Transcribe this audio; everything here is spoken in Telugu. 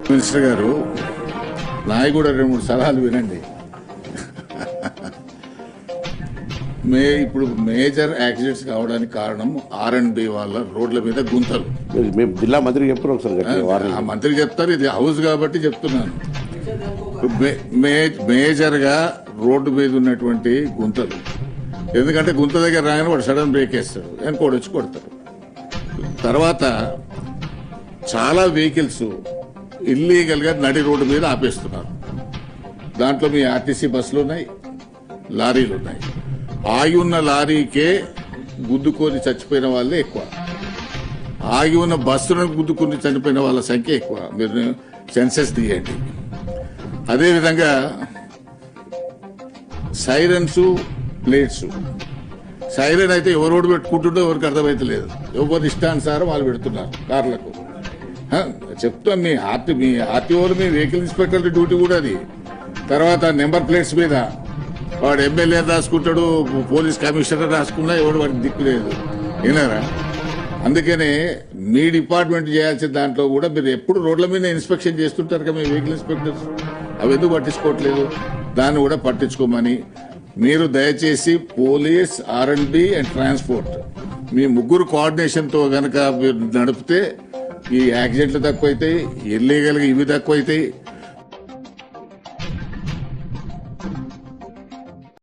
మినిస్టర్ గారు నాయి కూడా 2-3 సలహాలు వినండి. ఇప్పుడు మేజర్ యాక్సిడెంట్స్ కావడానికి కారణం R&B వాళ్ళ రోడ్ల మీద గుంతలు. మేము జిల్లా మంత్రికి చెప్పారు ఒకసారి. ఆ మంత్రికి చెప్తారు, ఇది హౌస్ కాబట్టి చెప్తున్నాను. మేజర్ గా రోడ్డు మీద ఉన్నటువంటి గుంతలు, ఎందుకంటే గుంత దగ్గర రాగానే వాడు సడన్ బ్రేక్ వేస్తాడు, వెనకోడు వచ్చి కొడతారు. తర్వాత చాలా వెహికల్స్ ఇల్లీగల్ గా నడి రోడ్డు మీద ఆపేస్తున్నారు. దాంట్లో మీ ఆర్టీసీ బస్సులు ఉన్నాయి, లారీలు ఉన్నాయి. ఆగి ఉన్న లారీకే గుద్దుకొని చచ్చిపోయిన వాళ్ళే ఎక్కువ, ఆగి ఉన్న బస్సులను గుద్దుకుని చనిపోయిన వాళ్ళ సంఖ్య ఎక్కువ. మీరు సెన్సెస్ తీయండి. అదేవిధంగా సైరన్స్, ప్లేట్స్. సైరన్ అయితే ఎవరోడు పెట్టుకుంటుండో ఎవరికి అర్థమైతలేదు, ఎవరు ఇష్టానుసారం వాళ్ళు పెడుతున్నారు కార్లకు. చెప్తాం, మీ ఆర్టీఓలు, మీ వెహికల్ ఇన్స్పెక్టర్ డ్యూటీ కూడా అది. తర్వాత నెంబర్ ప్లేట్స్ మీద వాడు ఎమ్మెల్యే రాసుకుంటాడు, పోలీస్ కమిషనర్ రాసుకున్నా ఎవడు వాడికి దిక్కు లేదు. వినారా? అందుకనే మీ డిపార్ట్మెంట్ చేయాల్సిన దాంట్లో కూడా మీరు ఎప్పుడు రోడ్ల మీద ఇన్స్పెక్షన్ చేస్తుంటారు కదా మీ వెహికల్ ఇన్స్పెక్టర్స్, అవి ఎందుకు పట్టించుకోవట్లేదు? దాన్ని కూడా పట్టించుకోమని మీరు దయచేసి పోలీస్, R&B అండ్ ట్రాన్స్పోర్ట్ మీ ముగ్గురు కోఆర్డినేషన్ తో గనక మీరు నడిపితే ఈ యాక్సిడెంట్లు తక్కువైతాయి, ఇల్లీగల్ గా ఇవి తక్కువైతాయి.